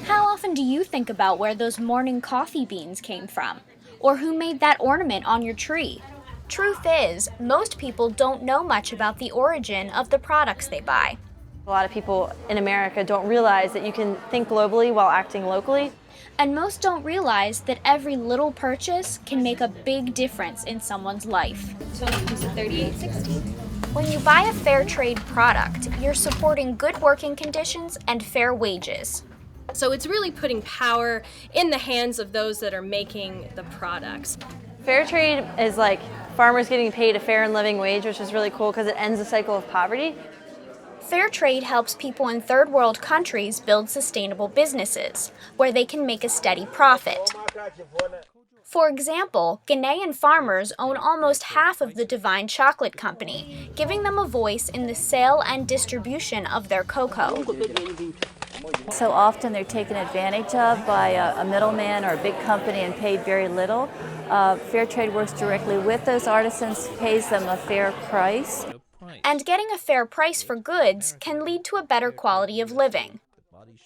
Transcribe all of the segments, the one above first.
How often do you think about where those morning coffee beans came from? Or who made that ornament on your tree? Truth is, most people don't know much about the origin of the products they buy. A lot of people in America don't realize that you can think globally while acting locally. And most don't realize that every little purchase can make a big difference in someone's life. When you buy a fair trade product, you're supporting good working conditions and fair wages. So it's really putting power in the hands of those that are making the products. Fair trade is like farmers getting paid a fair and living wage, which is really cool because it ends the cycle of poverty. Fair trade helps people in third world countries build sustainable businesses, where they can make a steady profit. For example, Ghanaian farmers own almost half of the Divine Chocolate Company, giving them a voice in the sale and distribution of their cocoa. So often they're taken advantage of by a middleman or a big company and paid very little. Fair trade works directly with those artisans, pays them a fair price. And getting a fair price for goods can lead to a better quality of living.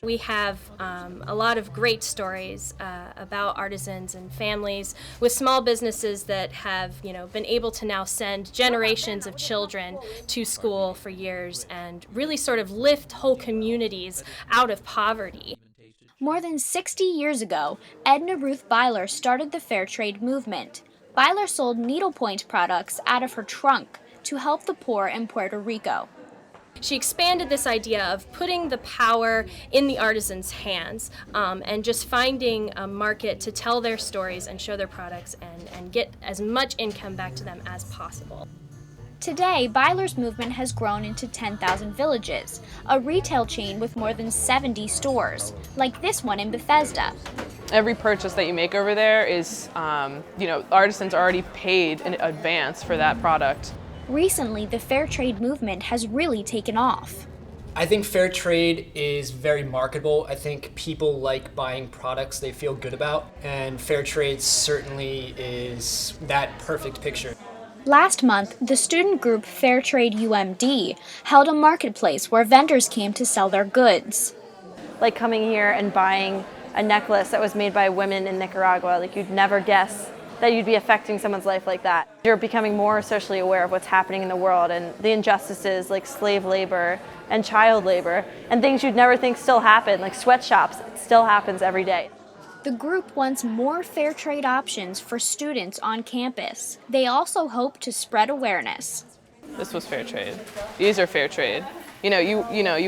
We have a lot of great stories about artisans and families with small businesses that have, been able to now send generations of children to school for years and really sort of lift whole communities out of poverty. More than 60 years ago, Edna Ruth Byler started the fair trade movement. Byler sold needlepoint products out of her trunk to help the poor in Puerto Rico. She expanded this idea of putting the power in the artisans' hands and just finding a market to tell their stories and show their products and get as much income back to them as possible. Today, Byler's movement has grown into 10,000 villages, a retail chain with more than 70 stores, like this one in Bethesda. Every purchase that you make over there is, artisans are already paid in advance for that product. Recently, the fair trade movement has really taken off. I think fair trade is very marketable. I think people like buying products they feel good about, and fair trade certainly is that perfect picture. Last month, the student group Fair Trade UMD held a marketplace where vendors came to sell their goods. Like coming here and buying a necklace that was made by women in Nicaragua, like you'd never guess that you'd be affecting someone's life like that. You're becoming more socially aware of what's happening in the world and the injustices like slave labor and child labor and things you'd never think still happen, like sweatshops. It still happens every day. The group wants more fair trade options for students on campus. They also hope to spread awareness. This was fair trade. These are fair trade. You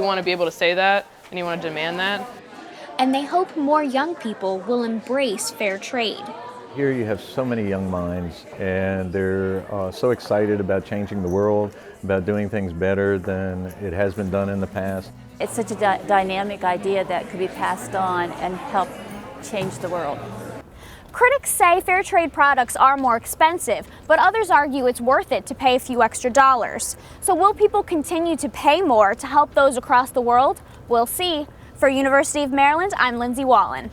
want to be able to say that and you want to demand that. And they hope more young people will embrace fair trade. Here you have so many young minds, and they're so excited about changing the world, about doing things better than it has been done in the past. It's such a dynamic idea that could be passed on and help change the world. Critics say fair trade products are more expensive, but others argue it's worth it to pay a few extra dollars. So will people continue to pay more to help those across the world? We'll see. For University of Maryland, I'm Lindsay Wallen.